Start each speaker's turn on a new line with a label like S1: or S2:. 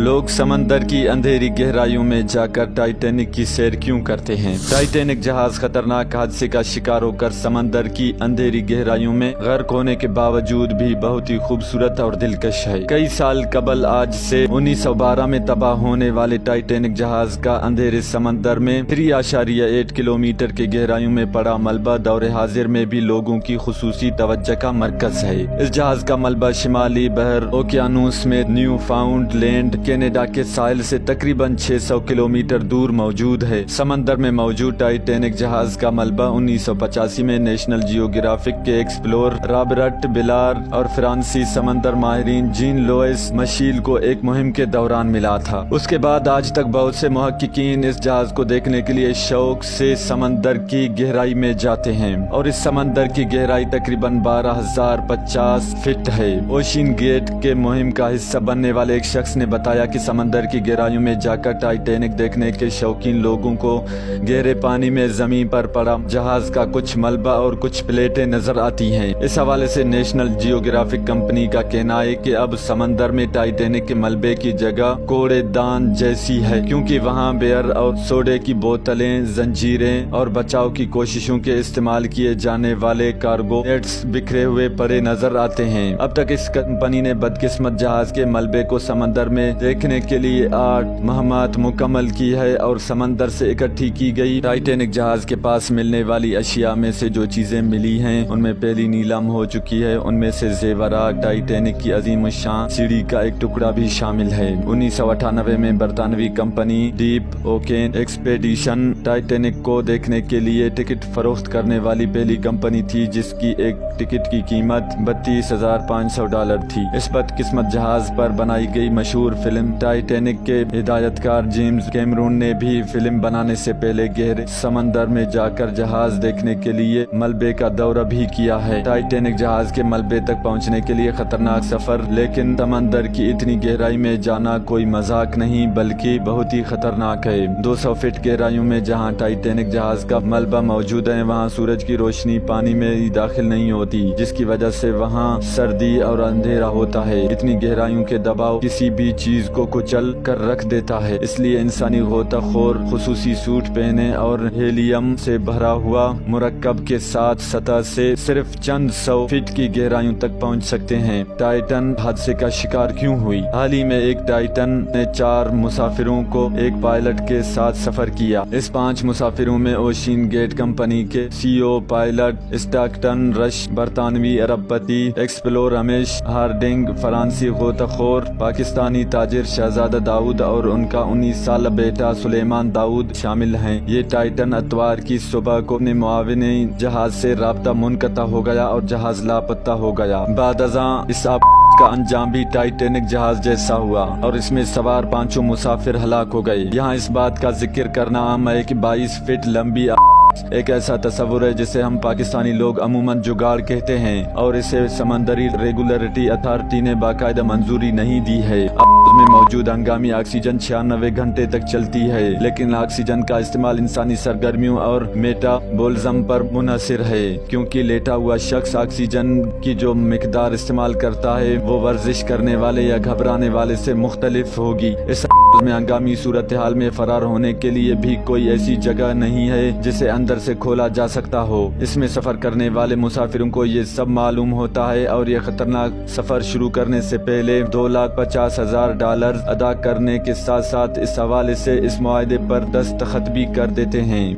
S1: لوگ سمندر کی اندھیری گہرائیوں میں جا کر ٹائٹینک کی سیر کیوں کرتے ہیں؟ ٹائٹینک جہاز خطرناک حادثے کا شکار ہو کر سمندر کی اندھیری گہرائیوں میں غرق ہونے کے باوجود بھی بہت ہی خوبصورت اور دلکش ہے۔ کئی سال قبل آج سے 1912 میں تباہ ہونے والے ٹائٹینک جہاز کا اندھیرے سمندر میں 3.8 کلومیٹر کی گہرائیوں میں پڑا ملبہ دور حاضر میں بھی لوگوں کی خصوصی توجہ کا مرکز ہے۔ اس جہاز کا ملبہ شمالی بحر اوقیانوس میں نیو فاؤنڈ لینڈ کینیڈا کے ساحل سے تقریباً 600 کلومیٹر دور موجود ہے۔ سمندر میں موجود ٹائٹینک جہاز کا ملبہ 1985 میں نیشنل جیوگرافک کے ایکسپلور رابرٹ بلار اور فرانسیسی سمندر ماہرین جین لوئس مشیل کو ایک مہم کے دوران ملا تھا۔ اس کے بعد آج تک بہت سے محققین اس جہاز کو دیکھنے کے لیے شوق سے سمندر کی گہرائی میں جاتے ہیں اور اس سمندر کی گہرائی تقریباً 12,050 فٹ ہے۔ اوشین گیٹ کے مہم کا حصہ بننے والے ایک شخص نے بتایا کہ سمندر کی گہرائیوں میں جا کر ٹائٹینک دیکھنے کے شوقین لوگوں کو گہرے پانی میں زمین پر پڑا جہاز کا کچھ ملبہ اور کچھ پلیٹیں نظر آتی ہیں۔ اس حوالے سے نیشنل جیوگرافک کمپنی کا کہنا ہے کہ اب سمندر میں ٹائٹینک کے ملبے کی جگہ کوڑے دان جیسی ہے، کیونکہ وہاں بیئر اور سوڈے کی بوتلیں، زنجیریں اور بچاؤ کی کوششوں کے استعمال کیے جانے والے کارگو نیٹس بکھرے ہوئے پڑے نظر آتے ہیں۔ اب تک اس کمپنی نے بدقسمت جہاز کے ملبے کو سمندر میں دیکھنے کے لیے 8 مہمات مکمل کی ہے اور سمندر سے اکٹھی کی گئی ٹائٹینک جہاز کے پاس ملنے والی اشیاء میں سے جو چیزیں ملی ہیں ان میں پہلی نیلم ہو چکی ہے۔ ان میں سے زیورات، ٹائٹینک کی عظیم الشان سیڑھی کا ایک ٹکڑا بھی شامل ہے۔ 1998 میں برطانوی کمپنی ڈیپ اوکین ایکسپیڈیشن ٹائٹینک کو دیکھنے کے لیے ٹکٹ فروخت کرنے والی پہلی کمپنی تھی، جس کی ایک ٹکٹ کی قیمت $32,500 تھی۔ اس بدقسمت جہاز پر بنائی گئی مشہور فلم ٹائٹینک کے ہدایت کار جیمز کیمرون نے بھی فلم بنانے سے پہلے گہرے سمندر میں جا کر جہاز دیکھنے کے لیے ملبے کا دورہ بھی کیا ہے۔ ٹائٹینک جہاز کے ملبے تک پہنچنے کے لیے خطرناک سفر، لیکن سمندر کی اتنی گہرائی میں جانا کوئی مذاق نہیں بلکہ بہت ہی خطرناک ہے۔ 200 فٹ گہرائیوں میں جہاں ٹائٹینک جہاز کا ملبہ موجود ہے، وہاں سورج کی روشنی پانی میں داخل نہیں ہوتی، جس کی وجہ سے وہاں سردی اور اندھیرا ہوتا ہے۔ اتنی گہرائیوں کے دباؤ کسی بھی چیز کو کچل کر رکھ دیتا ہے، اس لیے انسانی غوطہ خور خصوصی سوٹ پہنے اور ہیلیم سے بھرا ہوا مرکب کے ساتھ سطح سے صرف چند سو فٹ کی گہرائیوں تک پہنچ سکتے ہیں۔ ٹائٹن حادثے کا شکار کیوں ہوئی؟ حال ہی میں ایک ٹائٹن نے 4 مسافروں کو ایک پائلٹ کے ساتھ سفر کیا۔ اس 5 مسافروں میں اوشین گیٹ کمپنی کے CEO پائلٹ اسٹاکٹن رش، برطانوی ارب پتی ایکسپلور رمیش ہارڈنگ، فرانسیسی غوطہ خور پاکستانی تاجر شہزادہ داؤد اور ان کا 19 سالہ بیٹا سلیمان داؤد شامل ہیں۔ یہ ٹائٹن اتوار کی صبح کو اپنے معاونی جہاز سے رابطہ منقطع ہو گیا اور جہاز لاپتہ ہو گیا۔ بعد ازاں اس کا انجام بھی ٹائٹینک جہاز جیسا ہوا اور اس میں سوار 5 مسافر ہلاک ہو گئے۔ یہاں اس بات کا ذکر کرنا عام ہے کہ 22 فٹ لمبی ایک ایسا تصور ہے جسے ہم پاکستانی لوگ عموماً جگاڑ کہتے ہیں، اور اسے سمندری ریگولیٹری اتھارٹی نے باقاعدہ منظوری نہیں دی ہے۔ میں موجود ہنگامی آکسیجن 96 گھنٹے تک چلتی ہے، لیکن آکسیجن کا استعمال انسانی سرگرمیوں اور میٹابولزم پر منحصر ہے، کیونکہ لیٹا ہوا شخص آکسیجن کی جو مقدار استعمال کرتا ہے وہ ورزش کرنے والے یا گھبرانے والے سے مختلف ہوگی۔ اس میں ہنگامی صورتحال میں فرار ہونے کے لیے بھی کوئی ایسی جگہ نہیں ہے جسے اندر سے کھولا جا سکتا ہو۔ اس میں سفر کرنے والے مسافروں کو یہ سب معلوم ہوتا ہے اور یہ خطرناک سفر شروع کرنے سے پہلے $250,000 ادا کرنے کے ساتھ ساتھ اس حوالے سے اس معاہدے پر دستخط بھی کر دیتے ہیں۔